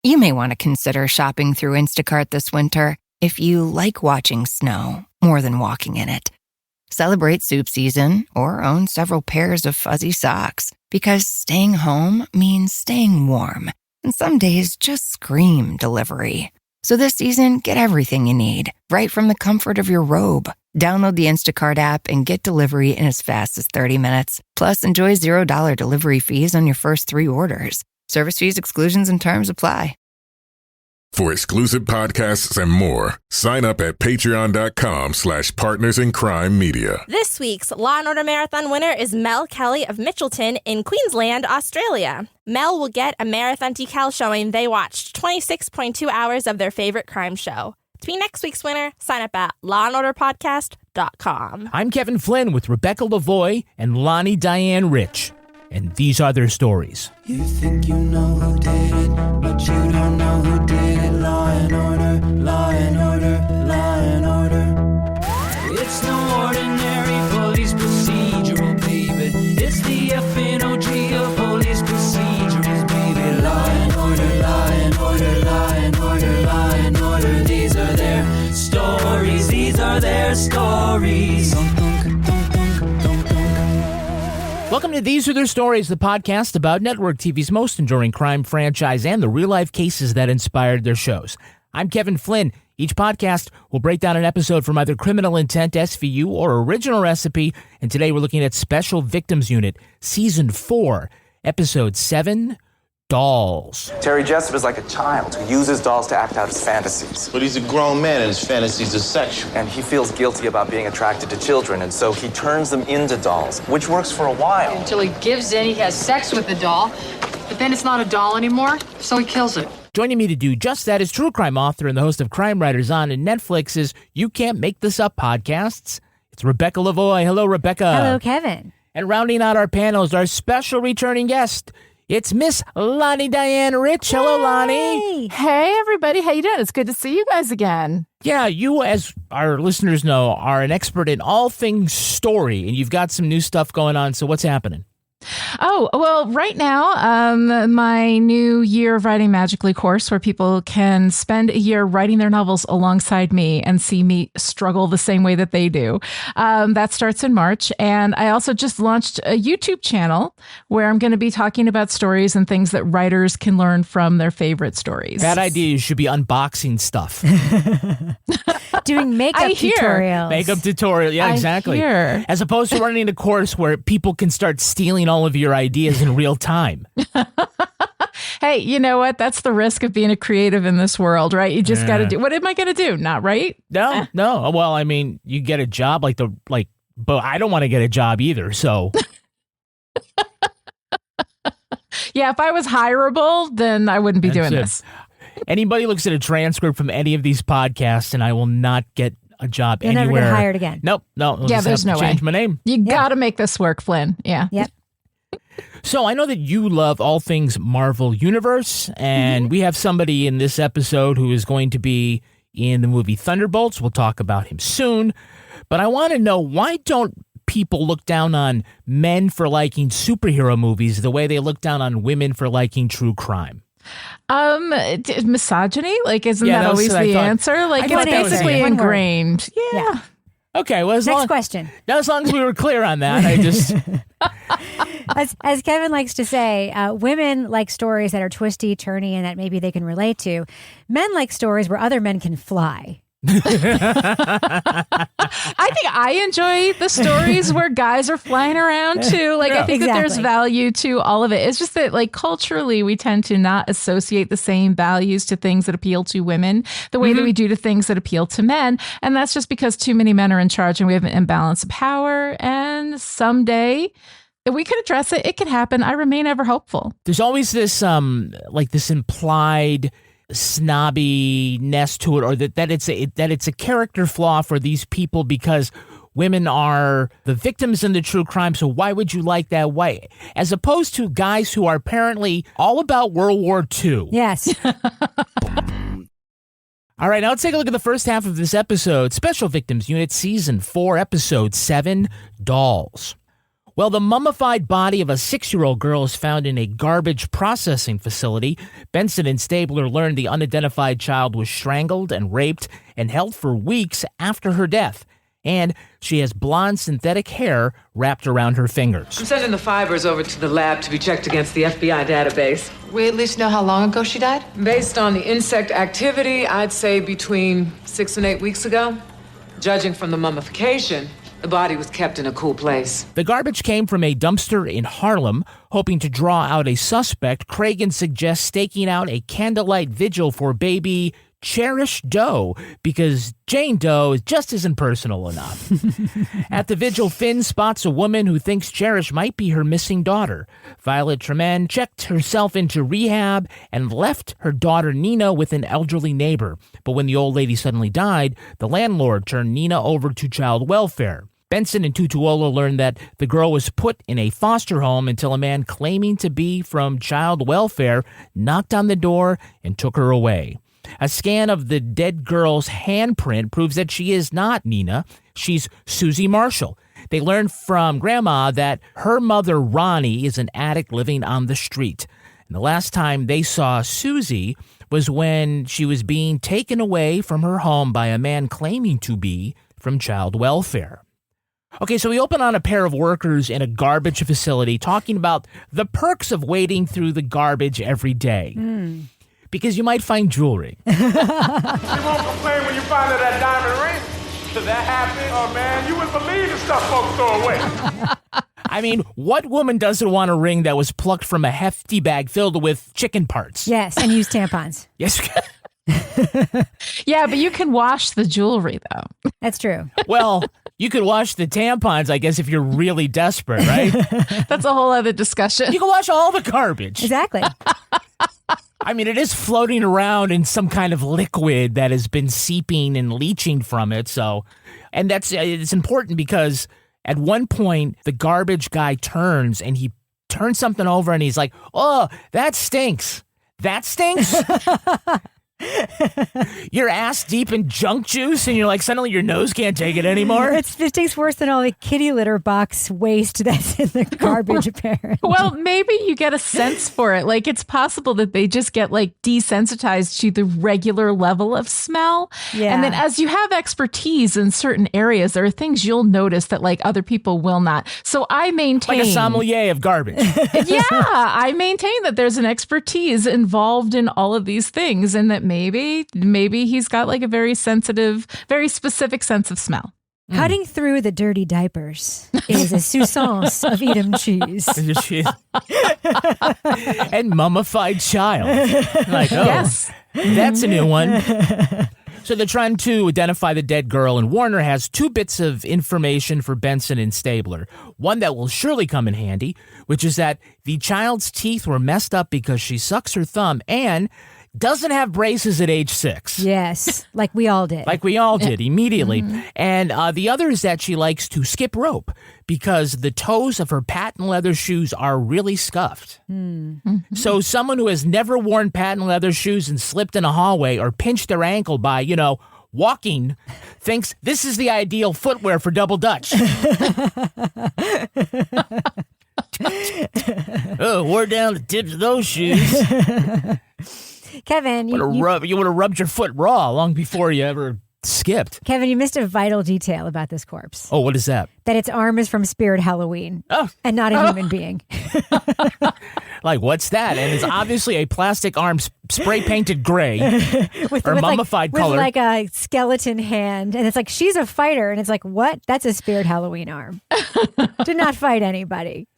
You may want to consider shopping through Instacart this winter if you like watching snow more than walking in it. Celebrate soup season or own several pairs of fuzzy socks because staying home means staying warm, and some days just scream delivery. So this season, get everything you need right from the comfort of your robe. Download the Instacart app and get delivery in as fast as 30 minutes. Plus, enjoy $0 delivery fees on your first 3 orders. Service fees, exclusions, and terms apply. For exclusive podcasts and more, sign up at patreon.com/partnersincrimemedia. This week's Law & Order Marathon winner is Mel Kelly of Mitchelton in Queensland, Australia. Mel will get a marathon decal showing they watched 26.2 hours of their favorite crime show. To be next week's winner, sign up at lawandorderpodcast.com. I'm Kevin Flynn with Rebecca Lavoie and Lani Diane Rich, and these are their stories. You think you know who did it, but you don't know who did it. Law and order, law and order, law and order. It's no ordinary police procedural, baby. It's the FNOG of police procedures, baby. Law and order, law and order, law and order, law and order. These are their stories, these are their stories. Welcome to These Are Their Stories, the podcast about network TV's most enduring crime franchise and the real-life cases that inspired their shows. I'm Kevin Flynn. Each podcast will break down an episode from either Criminal Intent, SVU, or Original Recipe, and today we're looking at Special Victims Unit, Season 4, Episode 7, Dolls. Terry Jessup is like a child who uses dolls to act out his fantasies. But he's a grown man and his fantasies are sexual. And he feels guilty about being attracted to children, and so he turns them into dolls, which works for a while. Until he gives in, he has sex with the doll, but then it's not a doll anymore, so he kills it. Joining me to do just that is true crime author and the host of Crime Writers On and Netflix's You Can't Make This Up podcasts. It's Rebecca Lavoie. Hello, Rebecca. Hello, Kevin. And rounding out our panel is our special returning guest. It's Miss Lani Diane Rich. Hello, Lani. Hey, everybody. How you doing? It's good to see you guys again. Yeah, you, as our listeners know, are an expert in all things story, and you've got some new stuff going on, so what's happening? Oh, well, right now, my new Year of Writing Magically course where people can spend a year writing their novels alongside me and see me struggle the same way that they do. That starts in March. And I also just launched a YouTube channel where I'm going to be talking about stories and things that writers can learn from their favorite stories. Bad idea. You should be unboxing stuff. Doing makeup tutorials. Makeup tutorial. Yeah, exactly. As opposed to running a course where people can start stealing all of your ideas in real time. Hey, you know what? That's the risk of being a creative in this world, right? You just got to do. What am I going to do? Not write? No. Well, I mean, you get a job but I don't want to get a job either. So. Yeah, if I was hireable, then I wouldn't be doing this. Anybody looks at a transcript from any of these podcasts, and I will not get a job anywhere. You'll never get hired again. Nope. No. Yeah, there's no way. Change my name. You got to make this work, Flynn. Yeah. Yep. So I know that you love all things Marvel Universe, and we have somebody in this episode who is going to be in the movie Thunderbolts. We'll talk about him soon. But I want to know, why don't people look down on men for liking superhero movies the way they look down on women for liking true crime? Misogyny? Like, isn't that always the answer? Like, it's basically ingrained. Yeah. Okay, well, Next question. As long as we were clear on that, I just... As Kevin likes to say, women like stories that are twisty, turny, and that maybe they can relate to. Men like stories where other men can fly. I think I enjoy the stories where guys are flying around too. Like, I think that there's value to all of it. It's just that, like, culturally, we tend to not associate the same values to things that appeal to women the way that we do to things that appeal to men. And that's just because too many men are in charge and we have an imbalance of power. And someday, if we could address it, it could happen. I remain ever hopeful. There's always this, this implied snobbiness to it, or that it's a character flaw for these people because women are the victims in the true crime. So why would you like that? Why, as opposed to guys who are apparently all about World War II. Yes. All right, now let's take a look at the first half of this episode. Special Victims Unit, Season 4, Episode 7, Dolls. Well, the mummified body of a 6-year-old girl is found in a garbage processing facility. Benson and Stabler learned the unidentified child was strangled and raped and held for weeks after her death. And she has blonde synthetic hair wrapped around her fingers. I'm sending the fibers over to the lab to be checked against the FBI database. We at least know how long ago she died? Based on the insect activity, I'd say between 6 and 8 weeks ago. Judging from the mummification, the body was kept in a cool place. The garbage came from a dumpster in Harlem. Hoping to draw out a suspect, Cragen suggests staking out a candlelight vigil for baby Cherish Doe, because Jane Doe just isn't personal enough. At the vigil, Finn spots a woman who thinks Cherish might be her missing daughter. Violet Tremaine checked herself into rehab and left her daughter Nina with an elderly neighbor. But when the old lady suddenly died, the landlord turned Nina over to child welfare. Benson and Tutuola learned that the girl was put in a foster home until a man claiming to be from child welfare knocked on the door and took her away. A scan of the dead girl's handprint proves that she is not Nina. She's Susie Marshall. They learned from Grandma that her mother, Ronnie, is an addict living on the street. And the last time they saw Susie was when she was being taken away from her home by a man claiming to be from child welfare. Okay, so we open on a pair of workers in a garbage facility talking about the perks of wading through the garbage every day. Because you might find jewelry. You won't complain when you find that diamond ring. Did that happen? Oh, man, you wouldn't believe the stuff folks throw away. I mean, what woman doesn't want a ring that was plucked from a hefty bag filled with chicken parts? Yes, and use tampons. Yes. Yeah, but you can wash the jewelry, though. That's true. Well, you could wash the tampons, I guess, if you're really desperate, right? That's a whole other discussion. You can wash all the garbage. Exactly. I mean, it is floating around in some kind of liquid that has been seeping and leaching from it. So, and it's important because at one point the garbage guy turns and he turns something over and he's like, "Oh, that stinks. That stinks." You're ass deep in junk juice and you're like, suddenly your nose can't take it anymore. It tastes worse than all the kitty litter box waste that's in the garbage, apparently. Well, maybe you get a sense for it. Like, it's possible that they just get like desensitized to the regular level of smell. Yeah. And then as you have expertise in certain areas, there are things you'll notice that like other people will not. So I maintain, like a sommelier of garbage. Yeah, I maintain that there's an expertise involved in all of these things, and that maybe he's got like a very sensitive, very specific sense of smell. Cutting through the dirty diapers is a sousance of Edam cheese. And mummified child. Like, oh, yes, that's a new one. So they're trying to identify the dead girl, and Warner has 2 bits of information for Benson and Stabler. One that will surely come in handy, which is that the child's teeth were messed up because she sucks her thumb and doesn't have braces at age 6. Yes, like we all did. Like we all did immediately. Mm-hmm. And the other is that she likes to skip rope because the toes of her patent leather shoes are really scuffed. Mm-hmm. So someone who has never worn patent leather shoes and slipped in a hallway or pinched their ankle by, walking thinks this is the ideal footwear for double dutch. Oh, wore down the tips of those shoes. Kevin, you would have rubbed your foot raw long before you ever skipped. Kevin, you missed a vital detail about this corpse. Oh, what is that? That its arm is from Spirit Halloween and not a human being. Like, what's that? And it's obviously a plastic arm spray painted gray with mummified color. With like a skeleton hand. And it's like, she's a fighter. And it's like, what? That's a Spirit Halloween arm. Did not fight anybody.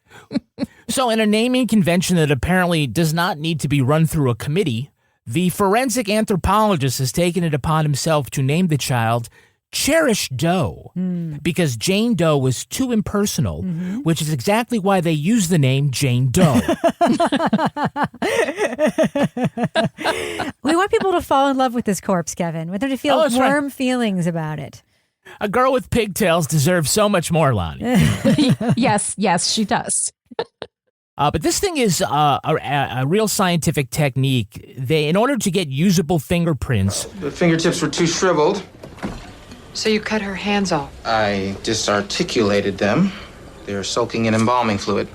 So in a naming convention that apparently does not need to be run through a committee, the forensic anthropologist has taken it upon himself to name the child Cherish Doe because Jane Doe was too impersonal, which is exactly why they use the name Jane Doe. We want people to fall in love with this corpse, Kevin. We want them to feel warm feelings about it. A girl with pigtails deserves so much more, Lani. Yes, she does. But this thing is a real scientific technique. In order to get usable fingerprints... The fingertips were too shriveled. So you cut her hands off? I disarticulated them They're soaking in embalming fluid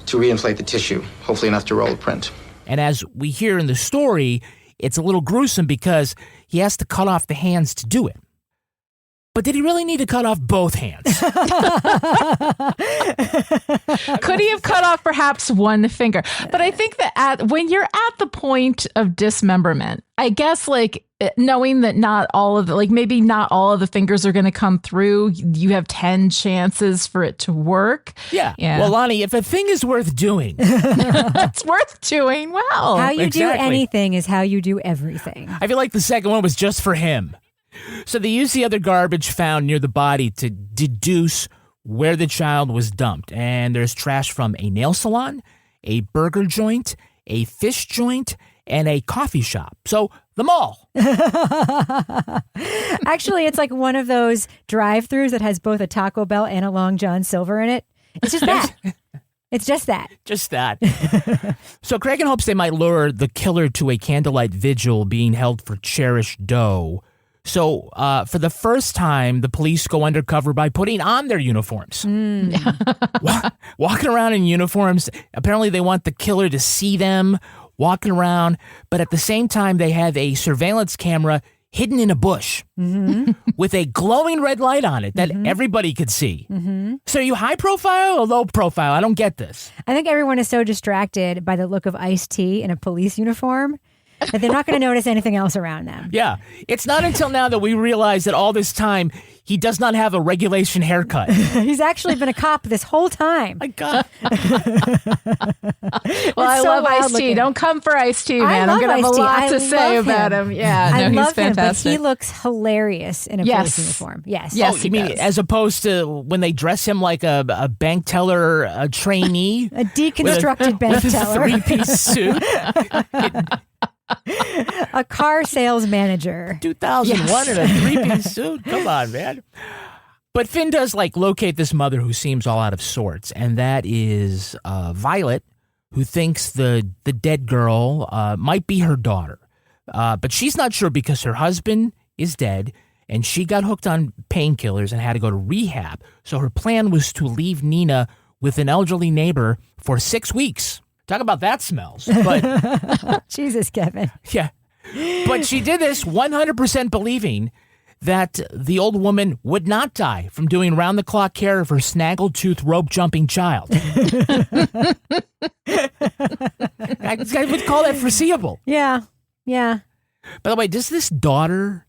to reinflate the tissue, hopefully enough to roll a print. And as we hear in the story, it's a little gruesome because he has to cut off the hands to do it. But did he really need to cut off both hands? Could he have cut off perhaps one finger? But I think that when you're at the point of dismemberment, I guess like knowing that not all of maybe not all of the fingers are going to come through, you have 10 chances for it to work. Yeah. Well, Lani, if a thing is worth doing, it's worth doing well. How you do anything is how you do everything. I feel like the second one was just for him. So they used the other garbage found near the body to deduce where the child was dumped. And there's trash from a nail salon, a burger joint, a fish joint, and a coffee shop. So the mall. Actually, it's like one of those drive-thrus that has both a Taco Bell and a Long John Silver in it. It's just that. It's just that. Just that. So Cragen hopes they might lure the killer to a candlelight vigil being held for Cherish Doe. So for the first time, the police go undercover by putting on their uniforms. Walking around in uniforms. Apparently they want the killer to see them walking around. But at the same time, they have a surveillance camera hidden in a bush with a glowing red light on it that everybody could see. So are you high profile or low profile? I don't get this. I think everyone is so distracted by the look of Ice-T in a police uniform that they're not going to notice anything else around them. Yeah. It's not until now that we realize that all this time, he does not have a regulation haircut. He's actually been a cop this whole time. My God. Well, I love Ice-T. Don't come for Ice-T, man. I'm going to have a lot to say about him. Yeah, I love he's fantastic. Him, but he looks hilarious in a police uniform. Yes. Oh, you mean as opposed to when they dress him like a bank teller, a trainee? A deconstructed bank teller. With a three-piece suit. A car sales manager. 2001 in a three-piece suit. Come on, man. But Finn does locate this mother who seems all out of sorts, and that is Violet, who thinks the dead girl might be her daughter. But she's not sure because her husband is dead, and she got hooked on painkillers and had to go to rehab. So her plan was to leave Nina with an elderly neighbor for 6 weeks. Talk about that smells. But Jesus, Kevin. Yeah. But she did this 100% believing that the old woman would not die from doing round-the-clock care of her snaggletooth rope-jumping child. I would call that foreseeable. Yeah. Yeah. By the way, does this daughter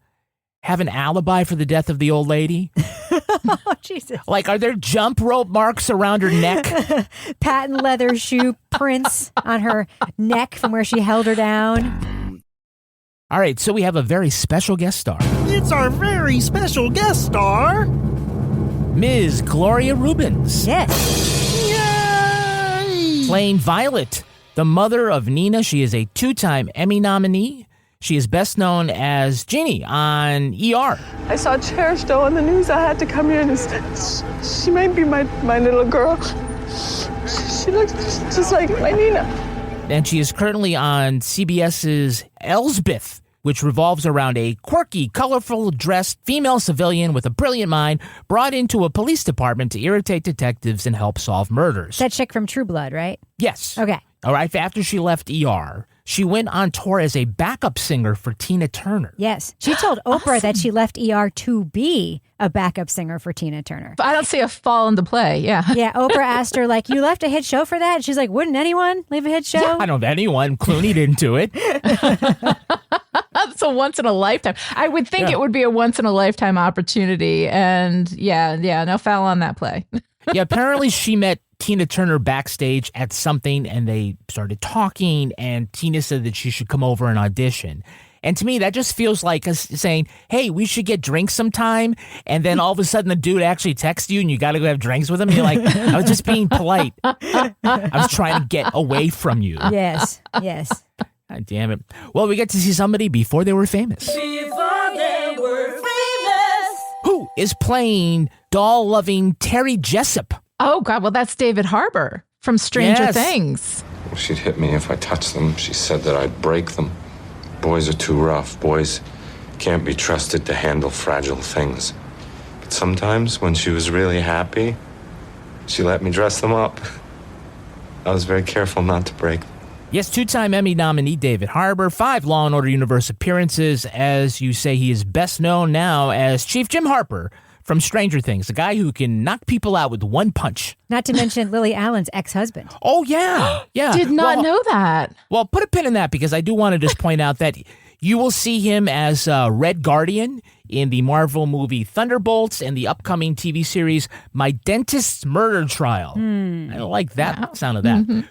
have an alibi for the death of the old lady? Oh, Jesus. Are there jump rope marks around her neck? Patent leather shoe prints on her neck from where she held her down. All right, so we have a very special guest star. It's our very special guest star, Ms. Gloria Reuben. Yes. Yay! Playing Violet, the mother of Nina. She is a 2-time Emmy nominee. She is best known as Jeannie on ER. I saw Cherish Doe on the news. I had to come here and she might be my little girl. She looks just like my Nina. And she is currently on CBS's Elsbeth, which revolves around a quirky, colorful dressed female civilian with a brilliant mind brought into a police department to irritate detectives and help solve murders. That chick from True Blood, right? Yes. Okay. All right. After she left ER, she went on tour as a backup singer for Tina Turner. Yes. She told Oprah that she left ER to be a backup singer for Tina Turner. I don't see a fall into play. Yeah. Yeah. Oprah asked her, you left a hit show for that? And she's like, wouldn't anyone leave a hit show? Yeah, I don't know anyone. Clooney didn't do it. That's a once in a lifetime. I would think it would be a once in a lifetime opportunity. And no foul on that play. Yeah. Apparently she met Tina Turner backstage at something and they started talking and Tina said that she should come over and audition. And to me, that just feels like us saying, hey, we should get drinks sometime. And then all of a sudden the dude actually texts you and you got to go have drinks with him. You're like, I was just being polite. I was trying to get away from you. Yes. Yes. God damn it. Well, we get to see somebody before they were famous. Before they were famous. Who is playing doll-loving Terry Jessup? Oh, God. Well, that's David Harbour from Stranger Things. Well, she'd hit me if I touched them. She said that I'd break them. Boys are too rough. Boys can't be trusted to handle fragile things. But sometimes when she was really happy, She let me dress them up. I was very careful not to break them. Yes, two-time Emmy nominee David Harbour, 5 Law & Order Universe appearances. As you say, he is best known now as Chief Jim Harper from Stranger Things, the guy who can knock people out with one punch. Not to mention Lily Allen's ex-husband. Oh, yeah. Yeah. Did not know that. Well, put a pin in that because I do want to just point out that you will see him as Red Guardian in the Marvel movie Thunderbolts and the upcoming TV series My Dentist's Murder Trial. I like that sound of that. Mm-hmm.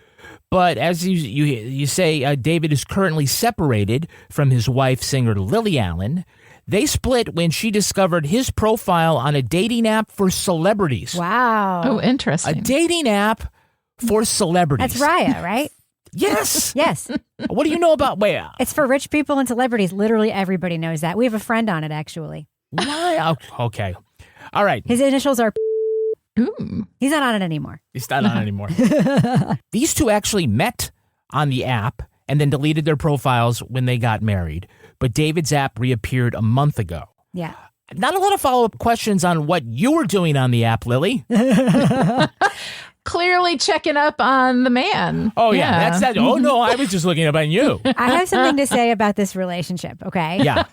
But as you say, David is currently separated from his wife, singer Lily Allen. They split when she discovered his profile on a dating app for celebrities. Wow. Oh, interesting. A dating app for celebrities. That's Raya, right? Yes. Yes. What do you know about Raya? It's for rich people and celebrities. Literally everybody knows that. We have a friend on it, actually. Why? Okay. All right. His initials are... Ooh. He's not on it anymore. He's not on it anymore. These two actually met on the app and then deleted their profiles when they got married. But David's app reappeared a month ago. Yeah. Not a lot of follow-up questions on what you were doing on the app, Lily. Clearly checking up on the man. Oh, yeah. That's that. Oh, no, I was just looking up on you. I have something to say about this relationship, okay? Yeah.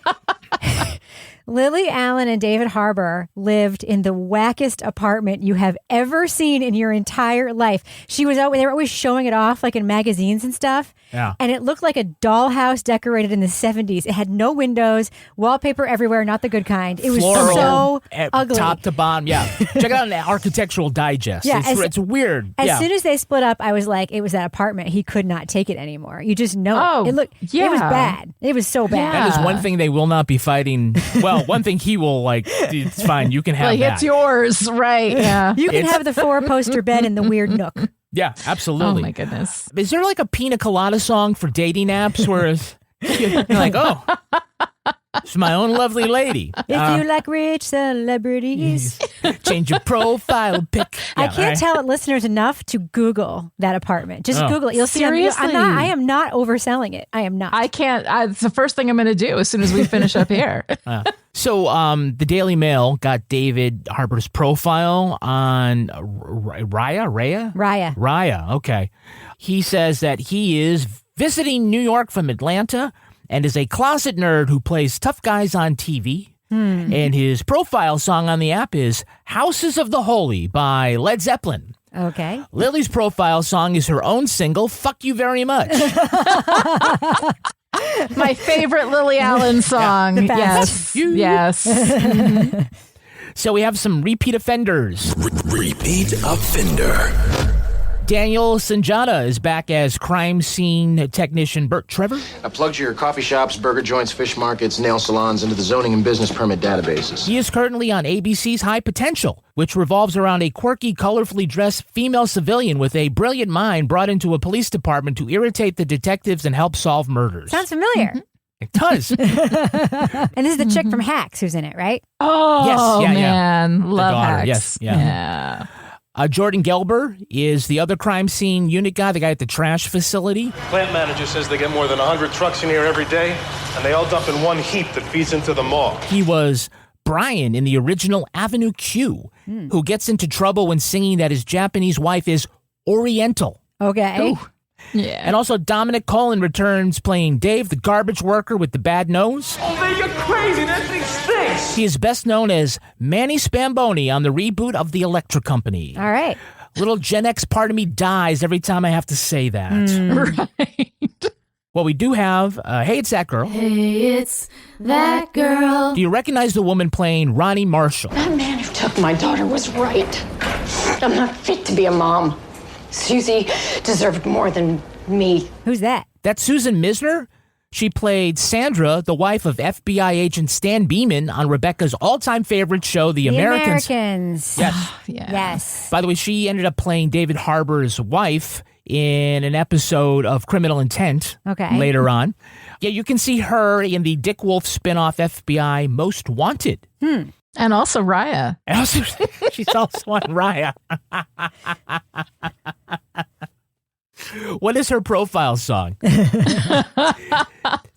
Lily Allen and David Harbour lived in the wackest apartment you have ever seen in your entire life. They were always showing it off like in magazines and stuff. Yeah. And it looked like a dollhouse decorated in the 70s. It had no windows, wallpaper everywhere, not the good kind. It was Floral, so ugly. Top to bottom. Yeah. Check it out an Architectural Digest. Yeah, it's weird. As soon as they split up, I was like, it was that apartment. He could not take it anymore. You just know it. It was bad. It was so bad. That is one thing they will not be fighting. Well, one thing he will it's fine. You can have that. It's yours, right? Yeah. You can have the 4-poster bed in the weird nook. Yeah, absolutely. Oh, my goodness. Is there like a pina colada song for dating apps where you're like, oh, it's my own lovely lady. If you like rich celebrities. Change your profile pic. I can't tell listeners enough to Google that apartment. Just Google it. You'll see. Seriously? I am not overselling it. I am not. I can't. It's the first thing I'm going to do as soon as we finish up here. So the Daily Mail got David Harbour's profile on Raya? Raya, okay. He says that he is visiting New York from Atlanta and is a closet nerd who plays tough guys on TV. And his profile song on the app is Houses of the Holy by Led Zeppelin. Okay. Lily's profile song is her own single, Fuck You Very Much. My favorite Lily Allen song. Yes. Yes. So we have some repeat offenders. Repeat offender. Daniel Sanjata is back as crime scene technician Bert Trevor. I plugged your coffee shops, burger joints, fish markets, nail salons into the zoning and business permit databases. He is currently on ABC's High Potential, which revolves around a quirky, colorfully dressed female civilian with a brilliant mind brought into a police department to irritate the detectives and help solve murders. Sounds familiar. Mm-hmm. It does. And this is the chick from Hacks who's in it, right? Oh, yes, man. Love daughter, Hacks. Yes, yeah. Jordan Gelber is the other crime scene unit guy, the guy at the trash facility. Plant manager says they get more than 100 trucks in here every day, and they all dump in one heap that feeds into the mall. He was Brian in the original Avenue Q, who gets into trouble when singing that his Japanese wife is Oriental. Okay. Ooh. Yeah. And also Dominic Cullen returns playing Dave, the garbage worker with the bad nose. Oh, man, you're crazy. That thing stinks. He is best known as Manny Spamboni on the reboot of The Electric Company. All right. Little Gen X part of me dies every time I have to say that. Right. Well, we do have, Hey, It's That Girl. Hey, it's that girl. Do you recognize the woman playing Ronnie Marshall? That man who took my daughter was right. I'm not fit to be a mom. Susie deserved more than me. Who's that? That's Susan Misner. She played Sandra, the wife of FBI agent Stan Beeman on Rebecca's all-time favorite show, The Americans. Yes. Yeah. Yes. By the way, she ended up playing David Harbour's wife in an episode of Criminal Intent later on. Yeah, you can see her in the Dick Wolf spinoff FBI Most Wanted. And also Raya. And also, she's also on Raya. What is her profile song?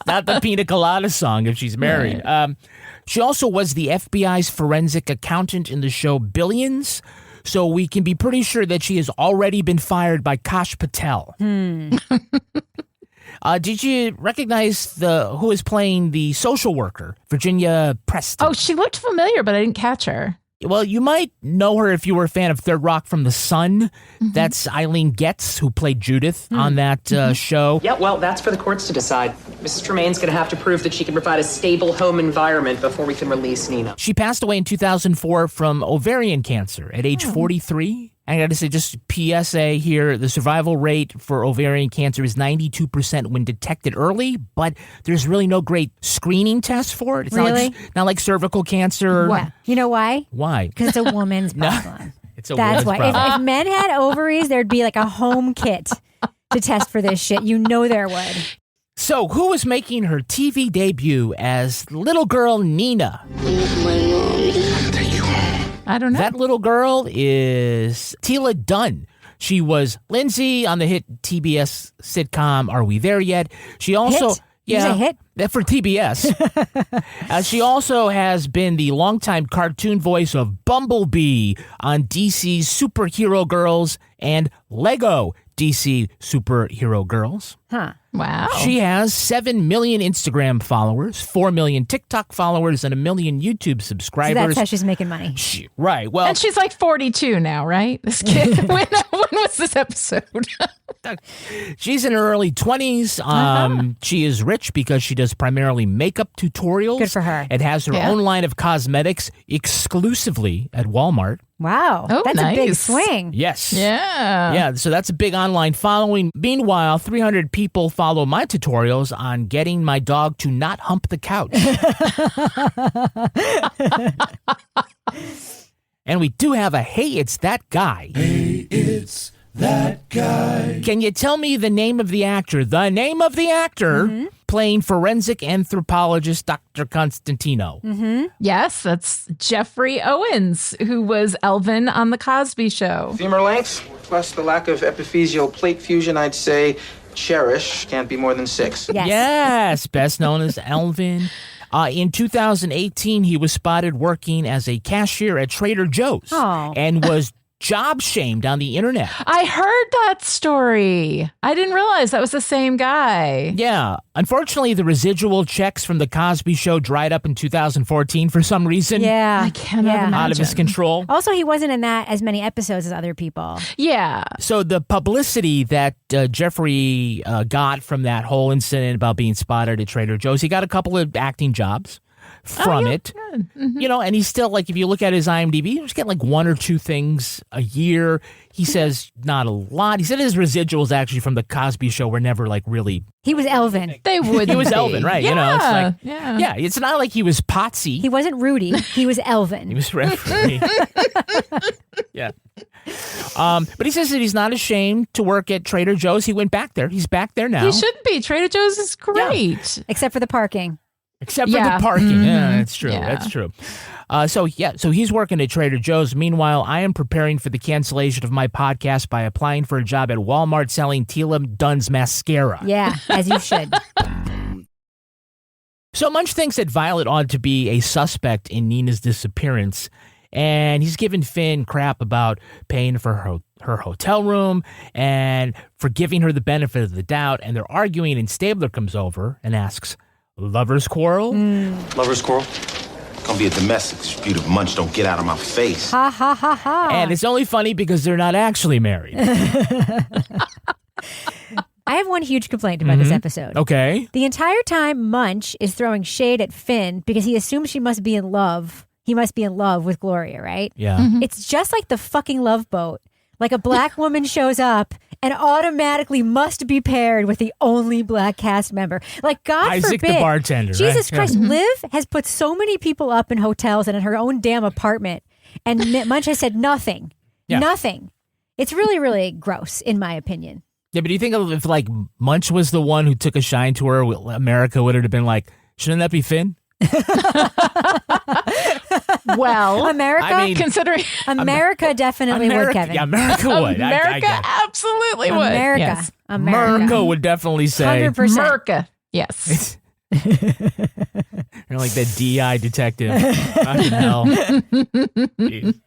Not the Pina Colada song if she's married. Right. She also was the FBI's forensic accountant in the show Billions. So we can be pretty sure that she has already been fired by Kash Patel. Did you recognize who is playing the social worker, Virginia Preston? Oh, she looked familiar, but I didn't catch her. Well, you might know her if you were a fan of Third Rock from the Sun. That's Eileen Getz, who played Judith on that show. Yeah, well, that's for the courts to decide. Mrs. Tremaine's going to have to prove that she can provide a stable home environment before we can release Nina. She passed away in 2004 from ovarian cancer at age 43. I got to say, just PSA here, the survival rate for ovarian cancer is 92% when detected early, but there's really no great screening test for it. It's not like cervical cancer. What? You know why? Why? Because it's a woman's problem. It's a That's woman's why. problem. If men had ovaries, there'd be like a home kit to test for this shit. You know there would. So, who is making her TV debut as little girl Nina? I don't know. That little girl is Tila Dunn. She was Lindsay on the hit TBS sitcom Are We There Yet? She also... Hit? Yeah, hit? For TBS. She also has been the longtime cartoon voice of Bumblebee on DC's Superhero Girls and Lego DC Superhero Girls. Huh. Wow. She has 7 million Instagram followers, 4 million TikTok followers, and 1 million YouTube subscribers. So that's how she's making money. Right. Well, and she's like 42 now, right? This kid. when was this episode? She's in her early 20s. She is rich because she does primarily makeup tutorials. Good for her. And has her own line of cosmetics exclusively at Walmart. Wow. Oh, that's nice. a big swing. Yes. Yeah. Yeah, so that's a big online following. Meanwhile, 300 people follow my tutorials on getting my dog to not hump the couch. And we do have a Hey, It's That Guy. Hey, it's that guy. Can you tell me the name of the actor? The name of the actor playing forensic anthropologist Dr. Constantino. Yes, that's Jeffrey Owens, who was Elvin on The Cosby Show. Femur length, plus the lack of epiphyseal plate fusion, I'd say Cherish can't be more than 6. Yes, best known as Elvin. In 2018, he was spotted working as a cashier at Trader Joe's and was job shamed on the internet. I heard that story. I didn't realize that was the same guy. Yeah. Unfortunately, the residual checks from The Cosby Show dried up in 2014 for some reason. Yeah. I cannot imagine. Out of his control. Also, he wasn't in that as many episodes as other people. Yeah. So the publicity that Jeffrey got from that whole incident about being spotted at Trader Joe's, he got a couple of acting jobs from it. You know, and he's still, like, if you look at his IMDb, he's getting like 1 or 2 things a year. He says not a lot. He said his residuals actually from The Cosby Show were never like really. He was Elvin. They would. He was Elvin, right? Yeah, you know, it's like, yeah. It's not like he was Potsy. He wasn't Rudy. He was Elvin. He was referee. Yeah. But he says that he's not ashamed to work at Trader Joe's. He went back there. He's back there now. He should be. Trader Joe's is great. Yeah. Except for the parking. Except for the parking. Yeah, that's true. Yeah. That's true. So he's working at Trader Joe's. Meanwhile, I am preparing for the cancellation of my podcast by applying for a job at Walmart selling Tila Dunn's mascara. Yeah, as you should. So Munch thinks that Violet ought to be a suspect in Nina's disappearance, and he's giving Finn crap about paying for her hotel room and for giving her the benefit of the doubt, and they're arguing, and Stabler comes over and asks, "Lovers quarrel?" Lovers quarrel? Gonna be a domestic dispute if Munch don't get out of my face. Ha ha ha ha. And it's only funny because they're not actually married. I have one huge complaint about this episode. Okay. The entire time Munch is throwing shade at Finn because he assumes she must be in love. He must be in love with Gloria, right? Yeah. It's just like the fucking Love Boat. Like a black woman shows up and automatically must be paired with the only black cast member. Like, God Isaac forbid. the bartender, Jesus right? Christ. Liv has put so many people up in hotels and in her own damn apartment. And Munch has said nothing. Yeah. Nothing. It's really, really gross, in my opinion. Yeah, but do you think if like Munch was the one who took a shine to her, America would have been like, shouldn't that be Finn? Well, America, I mean, considering America definitely would, Kevin. Yeah, America would. America I absolutely would. America. Yes. America would definitely say 100%. America. Yes. You're like that DI detective. Fucking hell. Jeez.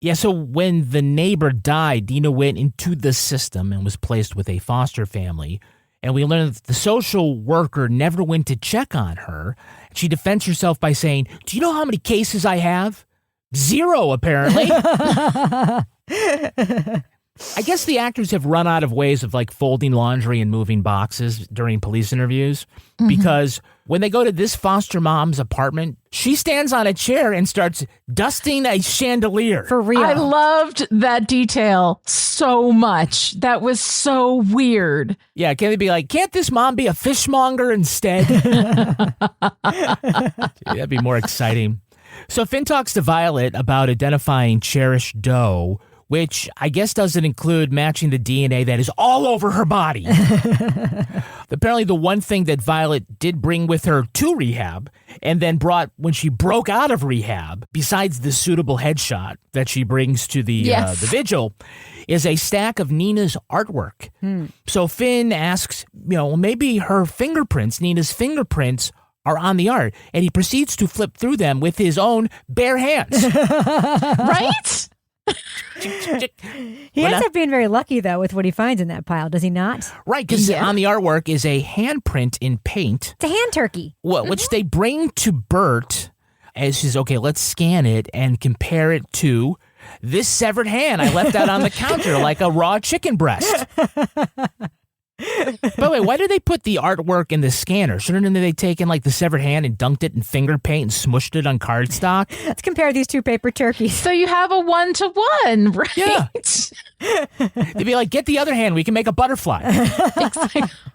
Yeah, so when the neighbor died, Dina went into the system and was placed with a foster family. And we learned that the social worker never went to check on her. She defends herself by saying, "Do you know how many cases I have? 0, apparently." I guess the actors have run out of ways of like folding laundry and moving boxes during police interviews because when they go to this foster mom's apartment, she stands on a chair and starts dusting a chandelier. For real. I loved that detail so much. That was so weird. Yeah, can they be like, can't this mom be a fishmonger instead? That'd be more exciting. So Finn talks to Violet about identifying Cherish Doe, which I guess doesn't include matching the DNA that is all over her body. Apparently, the one thing that Violet did bring with her to rehab and then brought when she broke out of rehab, besides the suitable headshot that she brings to the vigil, is a stack of Nina's artwork. So Finn asks, maybe her fingerprints, Nina's fingerprints, are on the art, and he proceeds to flip through them with his own bare hands. Right? He ends up being very lucky, though, with what he finds in that pile, does he not? Right, because on the artwork is a handprint in paint. It's a hand turkey. Which they bring to Bert as she's, okay, let's scan it and compare it to this severed hand I left out on the counter like a raw chicken breast. By the way, why did they put the artwork in the scanner? Shouldn't they taken like the severed hand and dunked it in finger paint and smushed it on cardstock? Let's compare these 2 paper turkeys. So you have a 1-to-1, right? Yeah. They'd be like, get the other hand, we can make a butterfly.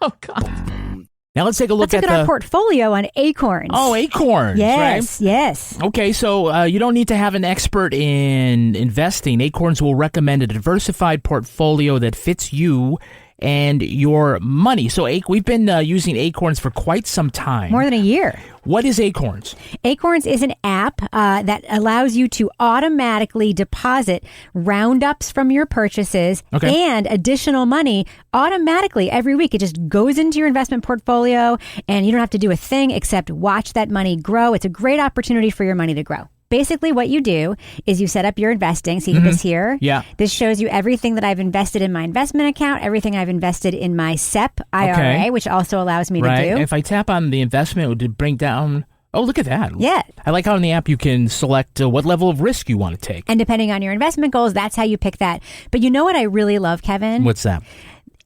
Oh, God. Now let's take a look at our portfolio on Acorns. Oh, Acorns, yes, right? Yes. Okay, so you don't need to have an expert in investing. Acorns will recommend a diversified portfolio that fits you and your money. So we've been using Acorns for quite some time. More than a year. What is Acorns? Acorns is an app that allows you to automatically deposit roundups from your purchases and additional money automatically every week. It just goes into your investment portfolio and you don't have to do a thing except watch that money grow. It's a great opportunity for your money to grow. Basically, what you do is you set up your investing. See this here? Yeah. This shows you everything that I've invested in my investment account, everything I've invested in my SEP IRA, which also allows me to do. And if I tap on the investment, it would bring down... Oh, look at that. Yeah. I like how in the app you can select what level of risk you want to take. And depending on your investment goals, that's how you pick that. But you know what I really love, Kevin? What's that?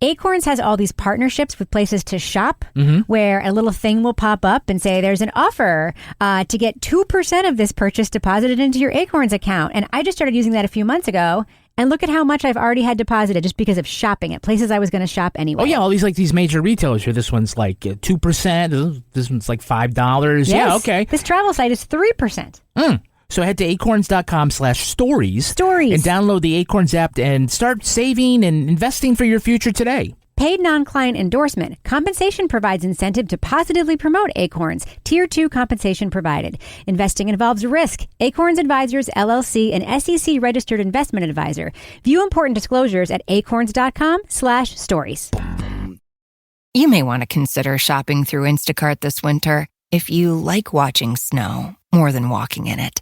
Acorns has all these partnerships with places to shop where a little thing will pop up and say there's an offer to get 2% of this purchase deposited into your Acorns account. And I just started using that a few months ago. And look at how much I've already had deposited just because of shopping at places I was going to shop anyway. Oh, yeah. All these major retailers here. This one's like 2%. This one's like $5. Yes. Yeah, okay. This travel site is 3%. So head to acorns.com/stories. Stories. And download the Acorns app and start saving and investing for your future today. Paid non-client endorsement. Compensation provides incentive to positively promote Acorns. Tier 2 compensation provided. Investing involves risk. Acorns Advisors, LLC, an SEC registered investment advisor. View important disclosures at acorns.com/stories. You may want to consider shopping through Instacart this winter if you like watching snow more than walking in it.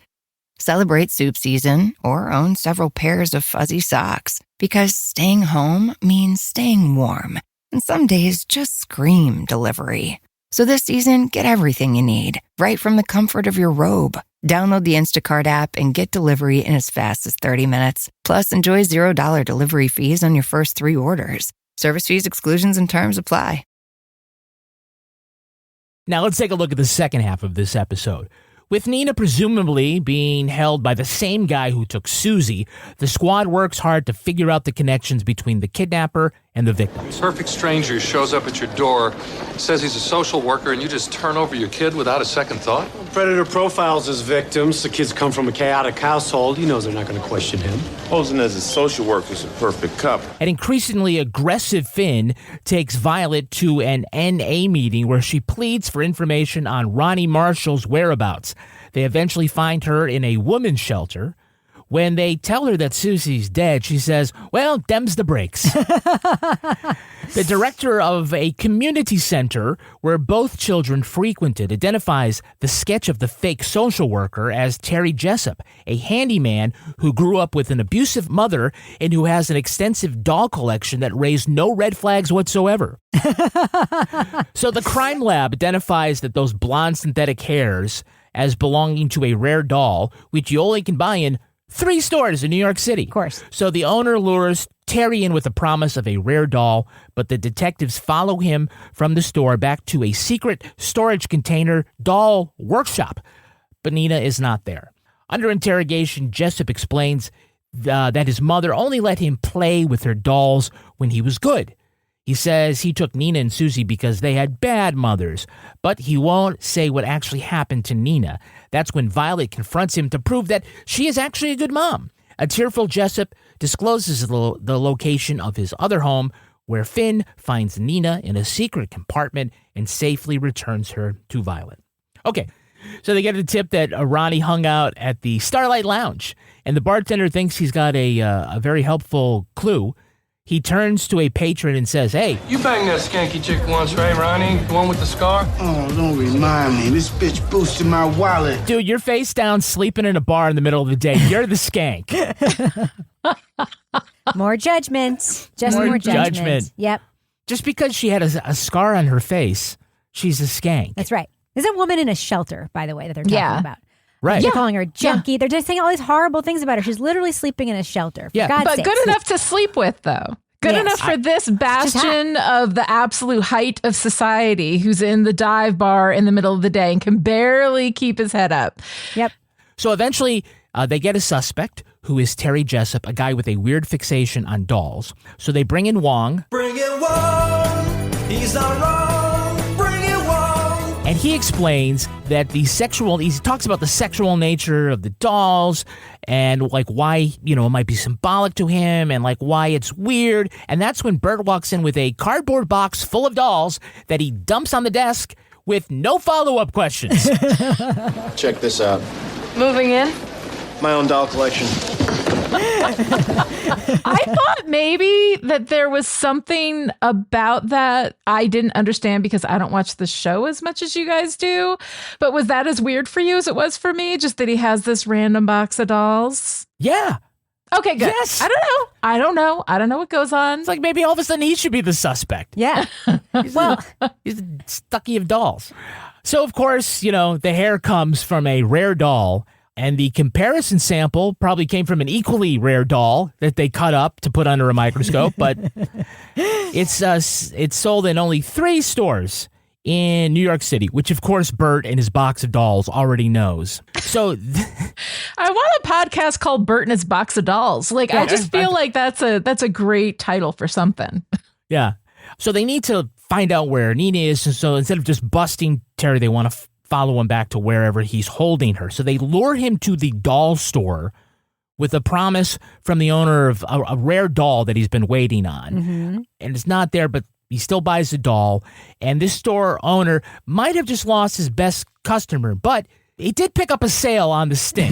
Celebrate soup season or own several pairs of fuzzy socks because staying home means staying warm. And some days just scream delivery. So this season, get everything you need right from the comfort of your robe. Download the Instacart app and get delivery in as fast as 30 minutes. Plus, enjoy $0 delivery fees on your first 3 orders. Service fees, exclusions, and terms apply. Now let's take a look at the second half of this episode. With Nina presumably being held by the same guy who took Susie, the squad works hard to figure out the connections between the kidnapper and the victims. Perfect stranger shows up at your door, says he's a social worker, and you just turn over your kid without a second thought? Predator profiles his victims. The kids come from a chaotic household. He knows they're not going to question him. Posing as a social worker is a perfect couple. An increasingly aggressive Finn takes Violet to an NA meeting where she pleads for information on Ronnie Marshall's whereabouts. They eventually find her in a women's shelter When they tell her that Susie's dead, she says, well, dem's the breaks. The director of a community center where both children frequented identifies the sketch of the fake social worker as Terry Jessup, a handyman who grew up with an abusive mother and who has an extensive doll collection that raised no red flags whatsoever. So the crime lab identifies that those blonde synthetic hairs as belonging to a rare doll, which you only can buy in 3 stores in New York City. Of course. So the owner lures Terry in with a promise of a rare doll, but the detectives follow him from the store back to a secret storage container doll workshop. But Nina is not there. Under interrogation, Jessup explains that his mother only let him play with her dolls when he was good. He says he took Nina and Susie because they had bad mothers, but he won't say what actually happened to Nina. That's when Violet confronts him to prove that she is actually a good mom. A tearful Jessup discloses the location of his other home, where Finn finds Nina in a secret compartment and safely returns her to Violet. Okay, so they get a tip that Ronnie hung out at the Starlight Lounge, and the bartender thinks he's got a very helpful clue. He turns to a patron and says, hey. You banged that skanky chick once, right, Ronnie? The one with the scar? Oh, don't remind me. This bitch boosted my wallet. Dude, you're face down sleeping in a bar in the middle of the day. You're the skank. More judgment. Just more judgment. Yep. Just because she had a scar on her face, she's a skank. That's right. There's a woman in a shelter, by the way, that they're talking about. Right. They're calling her junkie. They're just saying all these horrible things about her. She's literally sleeping in a shelter. For God's but sakes. good enough to sleep with, though. Good enough for this bastion of the absolute height of society who's in the dive bar in the middle of the day and can barely keep his head up. Yep. So eventually they get a suspect who is Terry Jessup, a guy with a weird fixation on dolls. So they bring in Wong. Bring it Wong. He's not wrong. And he explains that he talks about the sexual nature of the dolls and like why, it might be symbolic to him and like why it's weird. And that's when Bert walks in with a cardboard box full of dolls that he dumps on the desk with no follow-up questions. Check this out. Moving in? My own doll collection. I thought maybe that there was something about that I didn't understand because I don't watch the show as much as you guys do. But was that as weird for you as it was for me? Just that he has this random box of dolls? Yeah. Okay, good. Yes. I don't know what goes on. It's like maybe all of a sudden he should be the suspect. Yeah. He's a stucky of dolls. So, of course, the hair comes from a rare doll. And the comparison sample probably came from an equally rare doll that they cut up to put under a microscope. But it's sold in only 3 stores in New York City, which, of course, Bert and his box of dolls already knows. So I want a podcast called Bert and His Box of Dolls. Like, I just feel like that's a great title for something. Yeah. So they need to find out where Nina is. So instead of just busting Terry, they want to follow him back to wherever he's holding her. So they lure him to the doll store with a promise from the owner of a rare doll that he's been waiting on. Mm-hmm. And it's not there, but he still buys the doll. And this store owner might have just lost his best customer, but he did pick up a sale on the sting.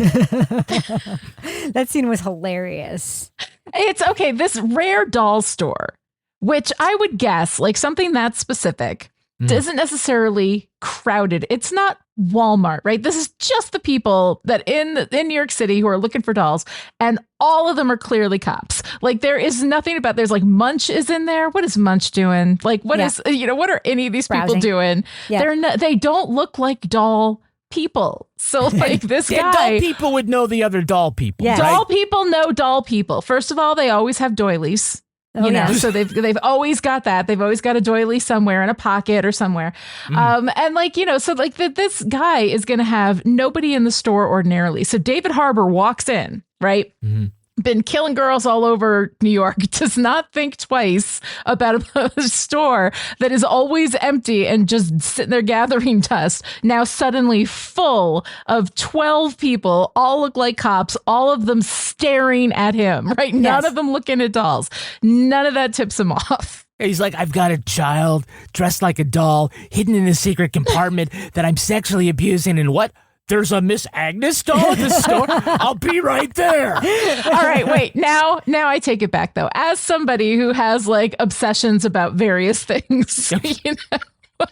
That scene was hilarious. It's okay. This rare doll store, which I would guess, like something that specific, isn't necessarily crowded. It's not Walmart, right? This is just the people that in New York City who are looking for dolls, and all of them are clearly cops. Like there is nothing about, there's like Munch is in there. What is Munch doing? Like what is, what are any of these people doing? Yeah. They don't look like doll people. So like this guy, doll people would know the other doll people. Yeah. Doll people know doll people. First of all, they always have doilies. So they've always got that. They've always got a doily somewhere in a pocket or somewhere. And like, so like this guy is going to have nobody in the store ordinarily. So David Harbour walks in, right? Mm-hmm. Been killing girls all over New York, does not think twice about a store that is always empty and just sitting there gathering dust. Now suddenly full of 12 people, all look like cops, all of them staring at him, right? Yes. None of them looking at dolls. None of that tips him off. He's like, I've got a child dressed like a doll, hidden in a secret compartment that I'm sexually abusing, and what? there's a Miss Agnes doll at the store? I'll be right there. All right, wait. Now I take it back, though. As somebody who has, like, obsessions about various things, you know?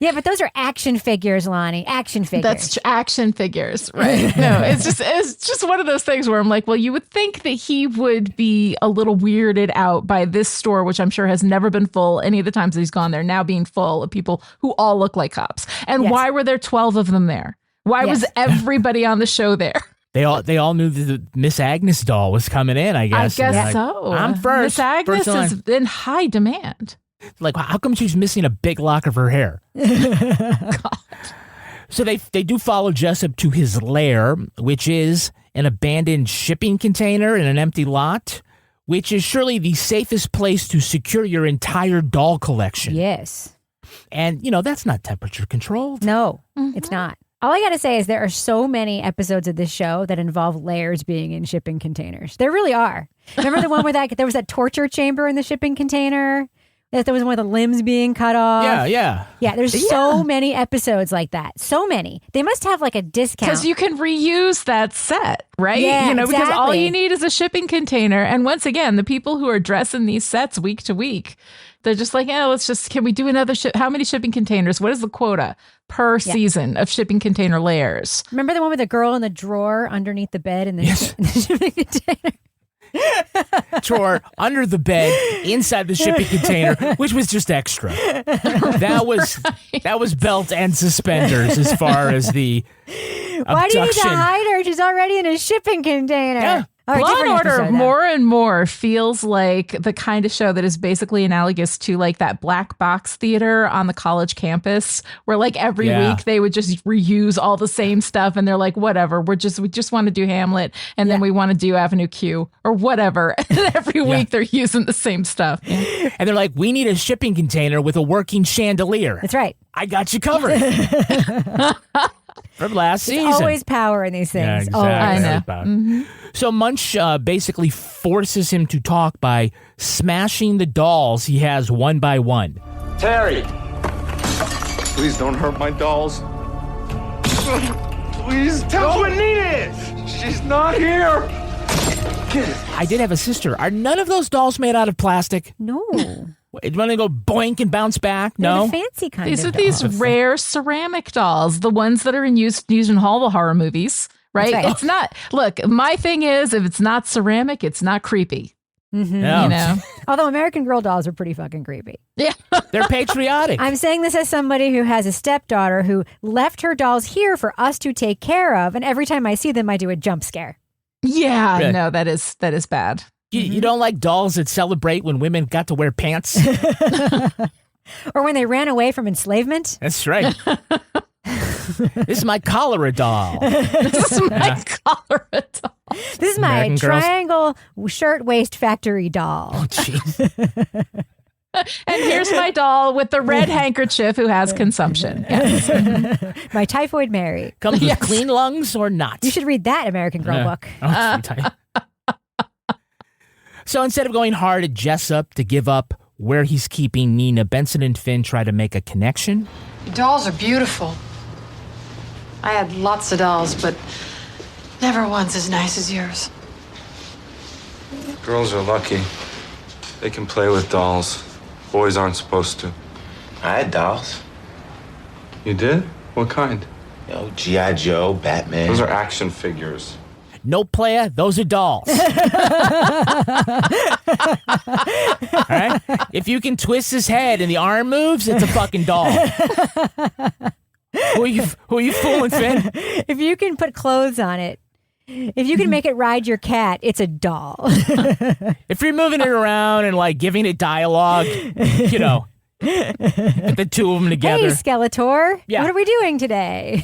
Yeah, but those are action figures, Lani. Action figures. That's action figures, right? No, it's just one of those things where I'm like, well, you would think that he would be a little weirded out by this store, which I'm sure has never been full any of the times that he's gone there, now being full of people who all look like cops. And why were there 12 of them there? Why was everybody on the show there? They all knew that the Miss Agnes doll was coming in, I guess. I guess so. I'm first. Miss Agnes is in high demand. Like, how come she's missing a big lock of her hair? God. So they do follow Jessup to his lair, which is an abandoned shipping container in an empty lot, which is surely the safest place to secure your entire doll collection. Yes. And, that's not temperature controlled. No, it's not. All I got to say is there are so many episodes of this show that involve lairs being in shipping containers. There really are. Remember the one where there was that torture chamber in the shipping container? There was one of the limbs being cut off. Yeah. Yeah, there's so many episodes like that. So many. They must have like a discount. Because you can reuse that set, right? Yeah, Because all you need is a shipping container. And once again, the people who are dressing these sets week to week, they're just like, can we do another how many shipping containers? What is the quota per season of shipping container layers? Remember the one with the girl in the drawer underneath the bed in the shipping container? Drawer under the bed inside the shipping container, which was just extra. That was belt and suspenders as far as the abduction. Why do you need to hide her? She's already in a shipping container. Yeah. Law and Order more and more feels like the kind of show that is basically analogous to like that black box theater on the college campus where like every week they would just reuse all the same stuff and they're like, whatever, we just want to do Hamlet and then we want to do Avenue Q or whatever. And every week they're using the same stuff. Yeah. And they're like, we need a shipping container with a working chandelier. That's right. I got you covered. From last season. There's always power in these things. Yeah, exactly. I know. So Munch basically forces him to talk by smashing the dolls he has one by one. Terry! Please don't hurt my dolls. Please tell us what Nina is! She's not here! I did have a sister. Are none of those dolls made out of plastic? No. When they go boink and bounce back? They're No? the fancy kind These of are these dolls. rare ceramic dolls, the ones that are used in all the horror movies, right? That's right. It's not, look, my thing is, if it's not ceramic, it's not creepy. Mm-hmm. No. You know? Although American Girl dolls are pretty fucking creepy. Yeah. They're patriotic. I'm saying this as somebody who has a stepdaughter who left her dolls here for us to take care of. And every time I see them, I do a jump scare. Yeah, Good. no, that is bad. You don't like dolls that celebrate when women got to wear pants? Or when they ran away from enslavement. That's right. This is my cholera doll. This is my cholera doll. This is my American Girls. triangle shirtwaist factory doll. Oh, jeez. And here's my doll with the red handkerchief who has consumption. Yes. My typhoid Mary. Comes with clean lungs or not? You should read that American Girl book. So instead of going hard at Jessup to give up where he's keeping Nina, Benson and Finn try to make a connection. Your dolls are beautiful. I had lots of dolls, but never once as nice as yours. Girls are lucky. They can play with dolls. Boys aren't supposed to. I had dolls. You did? What kind? G.I. Joe, Batman. Those are action figures. No, player, those are dolls. All right? If you can twist his head and the arm moves, it's a fucking doll. Who are you fooling, Finn? If you can put clothes on it, if you can make it ride your cat, it's a doll. If you're moving it around and like giving it dialogue, you know, put the two of them together. Hey, Skeletor. Yeah. What are we doing today?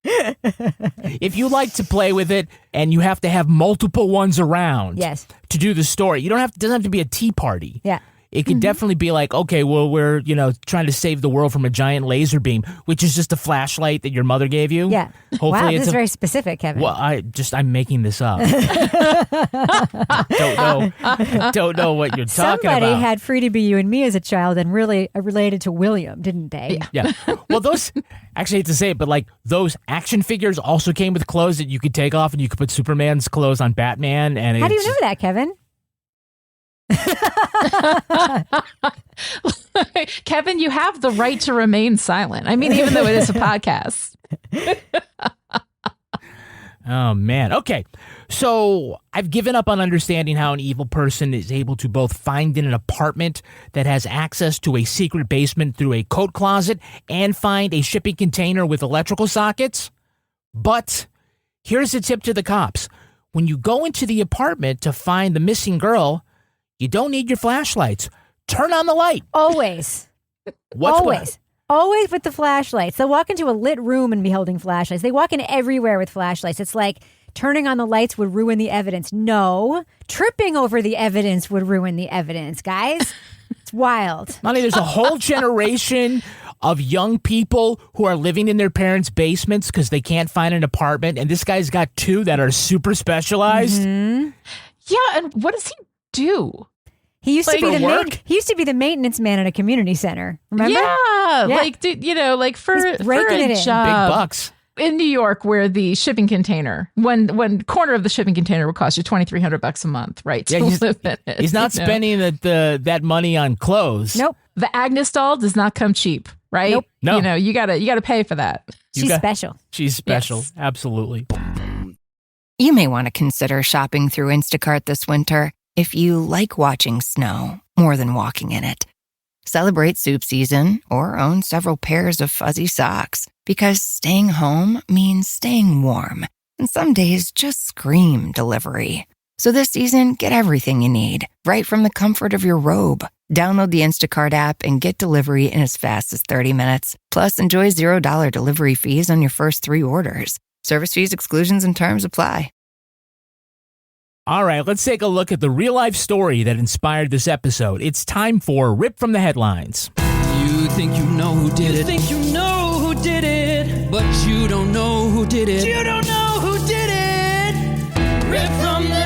If you like to play with it and you have to have multiple ones around Yes. to do the story, you don't have doesn't have to be a tea party. Yeah. it could definitely be like, okay, well, we're, trying to save the world from a giant laser beam, which is just a flashlight that your mother gave you. Yeah. Hopefully wow, it's this is very specific, Kevin. Well, I'm making this up. Don't know what you're talking about. Somebody had Free to Be You and Me as a child and really related to William, didn't they? Yeah. Well, those, actually, I hate to say it, but like those action figures also came with clothes that you could take off and you could put Superman's clothes on Batman. And how do you know that, Kevin? Kevin, you have the right to remain silent. I mean, even though it is a podcast. Oh, man. Okay. So I've given up on understanding how an evil person is able to both find in an apartment that has access to a secret basement through a coat closet and find a shipping container with electrical sockets. But here's a tip to the cops. When you go into the apartment to find the missing girl, you don't need your flashlights. Turn on the light. Always. Always with the flashlights. They'll walk into a lit room and be holding flashlights. They walk in everywhere with flashlights. It's like turning on the lights would ruin the evidence. No, tripping over the evidence would ruin the evidence, guys. It's wild. Lani, there's a whole generation of young people who are living in their parents' basements because they can't find an apartment. And this guy's got two that are super specialized. Mm-hmm. Yeah, and what does he do? He used to be the maintenance man at a community center. Remember? Yeah. Like for a job big bucks in New York, where the shipping container, one corner of the shipping container will cost you $2,300 a month, right? Yeah, he's not spending that money on clothes. Nope. The Agnes doll does not come cheap, right? Nope. No. You gotta pay for that. She's special. She's special. Yes. Absolutely. You may want to consider shopping through Instacart this winter if you like watching snow more than walking in it. Celebrate soup season or own several pairs of fuzzy socks, because staying home means staying warm, and some days just scream delivery. So this season, get everything you need right from the comfort of your robe. Download the Instacart app and get delivery in as fast as 30 minutes. Plus, enjoy $0 delivery fees on your first 3 orders. Service fees, exclusions, and terms apply. All right, let's take a look at the real-life story that inspired this episode. It's time for Rip from the Headlines. You think you know who did it. You think you know who did it. But you don't know who did it. You don't know who did it. Rip from the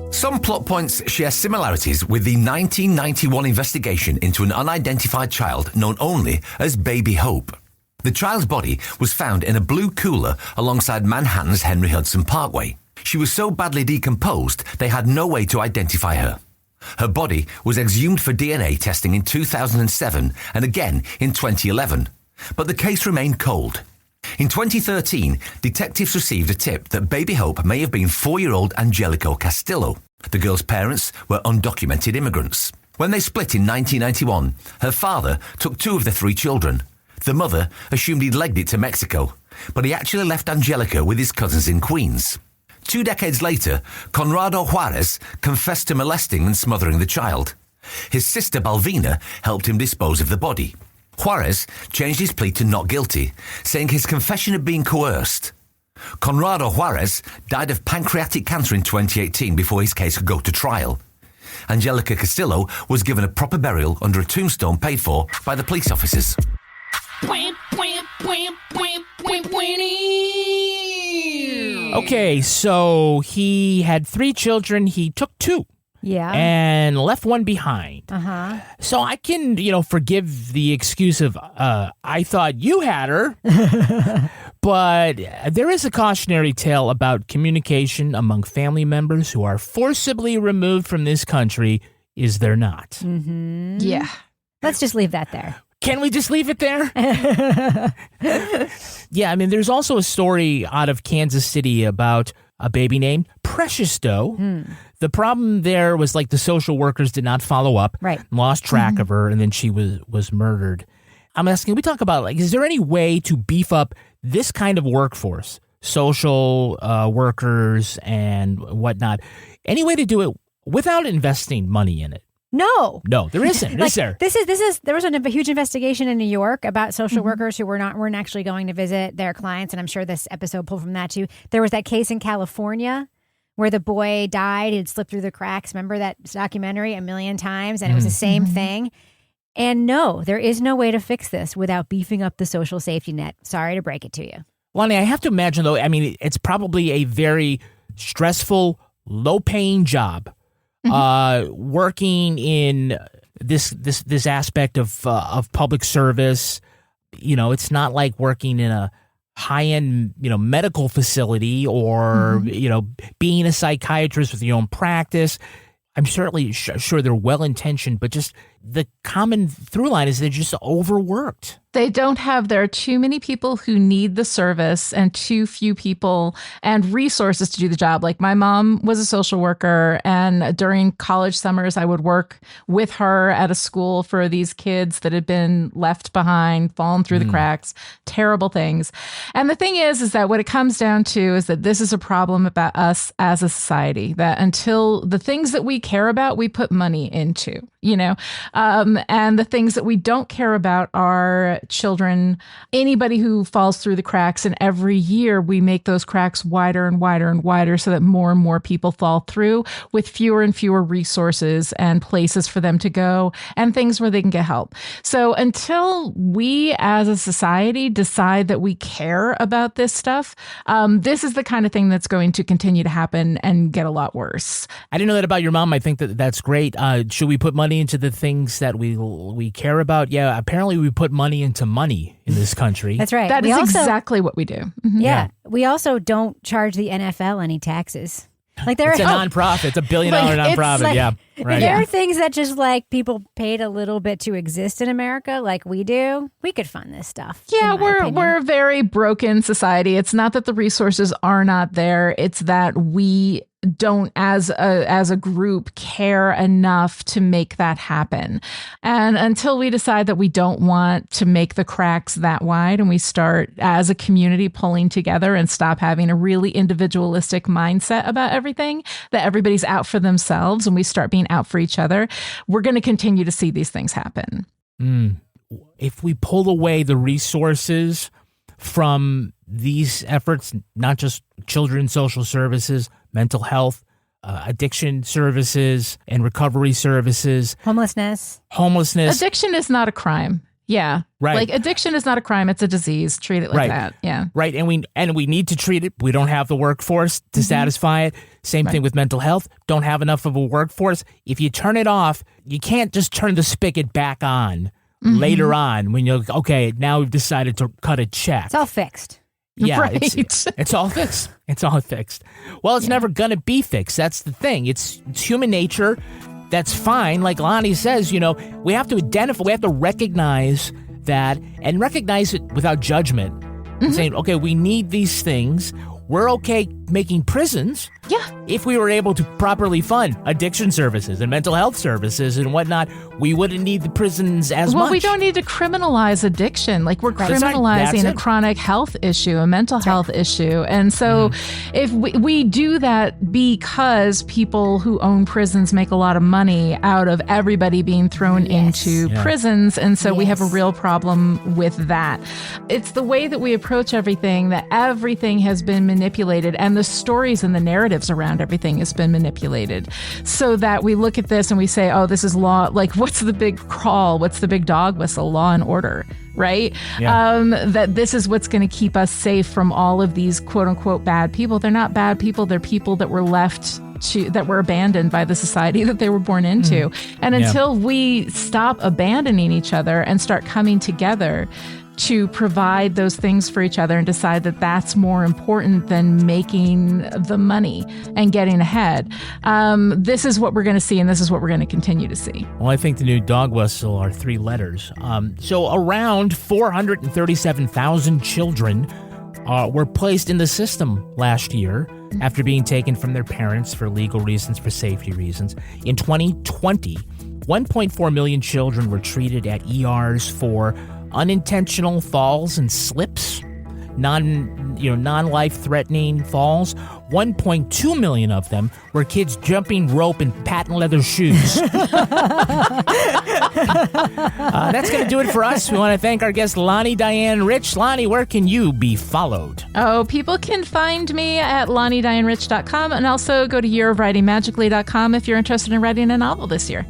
headlines. Some plot points share similarities with the 1991 investigation into an unidentified child known only as Baby Hope. The child's body was found in a blue cooler alongside Manhattan's Henry Hudson Parkway. She was so badly decomposed, they had no way to identify her. Her body was exhumed for DNA testing in 2007 and again in 2011. But the case remained cold. In 2013, detectives received a tip that Baby Hope may have been 4-year-old Angelico Castillo. The girl's parents were undocumented immigrants. When they split in 1991, her father took 2 of the 3 children. The mother assumed he'd legged it to Mexico, but he actually left Angelica with his cousins in Queens. 2 decades later, Conrado Juarez confessed to molesting and smothering the child. His sister Balvina helped him dispose of the body. Juarez changed his plea to not guilty, saying his confession had been coerced. Conrado Juarez died of pancreatic cancer in 2018 before his case could go to trial. Angelica Castillo was given a proper burial under a tombstone paid for by the police officers. Okay, so he had 3 children. He took 2. Yeah. And left 1 behind. Uh-huh. So I can, forgive the excuse of, I thought you had her. But there is a cautionary tale about communication among family members who are forcibly removed from this country, is there not? Mm-hmm. Yeah. Let's just leave that there. Can we just leave it there? Yeah, there's also a story out of Kansas City about a baby named Cherish Doe. The problem there was the social workers did not follow up, right? Lost track of her, and then she was murdered. I'm asking, we talk about is there any way to beef up this kind of workforce, social workers and whatnot? Any way to do it without investing money in it? No, there isn't. Is there? There was a huge investigation in New York about social workers who weren't actually going to visit their clients, and I'm sure this episode pulled from that too. There was that case in California where the boy died, he'd slipped through the cracks. Remember that documentary 1,000,000 times? And it was the same thing. And no, there is no way to fix this without beefing up the social safety net. Sorry to break it to you. Lani, I have to imagine, though, I mean, it's probably a very stressful, low-paying job, working in this aspect of public service. You know, it's not like working in a high-end, medical facility or, being a psychiatrist with your own practice. I'm certainly sure they're well-intentioned, but just the common through line is they're just overworked. There are too many people who need the service and too few people and resources to do the job. Like my mom was a social worker, and during college summers, I would work with her at a school for these kids that had been left behind, fallen through the cracks, terrible things. And the thing is that what it comes down to is that this is a problem about us as a society, that until the things that we care about, we put money into, and the things that we don't care about are children, anybody who falls through the cracks. And every year we make those cracks wider and wider and wider so that more and more people fall through with fewer and fewer resources and places for them to go and things where they can get help. So until we as a society decide that we care about this stuff, this is the kind of thing that's going to continue to happen and get a lot worse. I didn't know that about your mom. I think that's great. Should we put money into the things that we care about? Yeah, apparently we put money into money in this country. That's right. That is exactly what we do. Mm-hmm. Yeah. We also don't charge the NFL any taxes. Like it's a nonprofit. It's $1 billion nonprofit. Yeah. Right. There are things that just like people paid a little bit to exist in America like we do. We could fund this stuff. Yeah, we're a very broken society. It's not that the resources are not there. It's that we don't as a group care enough to make that happen. And until we decide that we don't want to make the cracks that wide and we start as a community pulling together and stop having a really individualistic mindset about everything, that everybody's out for themselves and we start being out for each other, we're going to continue to see these things happen. If we pull away the resources from these efforts, not just children's social services, mental health, addiction services and recovery services. Homelessness. Addiction is not a crime. Yeah. Right. Like addiction is not a crime. It's a disease. Treat it like that. Yeah. Right. And we need to treat it. We don't have the workforce to satisfy it. Same thing with mental health. Don't have enough of a workforce. If you turn it off, you can't just turn the spigot back on later on when you're, okay, now we've decided to cut a check. It's all fixed. Yeah, right. It's all fixed. It's all fixed. Well, it's never going to be fixed. That's the thing. It's human nature. That's fine. Like Lani says, we have to identify, we have to recognize that and recognize it without judgment. Saying, okay, we need these things. We're okay making prisons. Yeah. If we were able to properly fund addiction services and mental health services and whatnot, we wouldn't need the prisons as much. Well, we don't need to criminalize addiction. Like we're criminalizing a chronic health issue, a mental health issue. And so if we do that because people who own prisons make a lot of money out of everybody being thrown into prisons. And so we have a real problem with that. It's the way that we approach everything, that everything has been manipulated and the stories and the narratives around everything has been manipulated so that we look at this and we say, oh, this is law. Like, what's the big crawl? What's the big dog whistle? Law and order, right? Yeah. That this is what's going to keep us safe from all of these quote unquote bad people. They're not bad people. They're people that were left that were abandoned by the society that they were born into. And until we stop abandoning each other and start coming together to provide those things for each other and decide that that's more important than making the money and getting ahead. This is what we're going to see, and this is what we're going to continue to see. Well, I think the new dog whistle are 3 letters. So around 437,000 children were placed in the system last year after being taken from their parents for legal reasons, for safety reasons. In 2020, 1.4 million children were treated at ERs for unintentional falls and slips. non-life-threatening falls. 1.2 million of them were kids jumping rope in patent leather shoes. That's going to do it for us. We want to thank our guest, Lani Diane Rich. Lani, where can you be followed? Oh, people can find me at LaniDianeRich.com and also go to yearofwritingmagically.com if you're interested in writing a novel this year.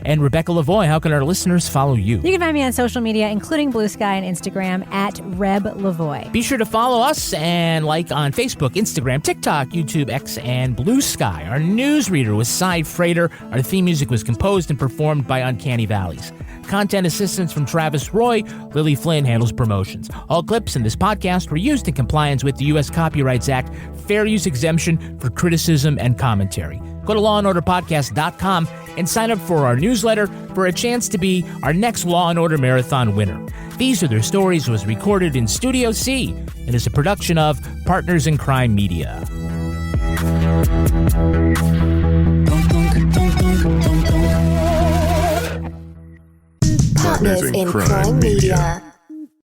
And Rebecca Lavoie, how can our listeners follow you? You can find me on social media, including Blue Sky and Instagram, at Reb Lavoie. Be sure to follow us and like on Facebook, Instagram, TikTok, YouTube, X, and Blue Sky. Our newsreader was Cy Frater. Our theme music was composed and performed by Uncanny Valleys. Content assistance from Travis Roy. Lily Flynn handles promotions. All clips in this podcast were used in compliance with the U.S. Copyrights Act, fair use exemption for criticism and commentary. Go to lawandorderpodcast.com and sign up for our newsletter for a chance to be our next Law & Order Marathon winner. These Are Their Stories was recorded in Studio C and is a production of Partners in Crime Media. Partners in Crime Media.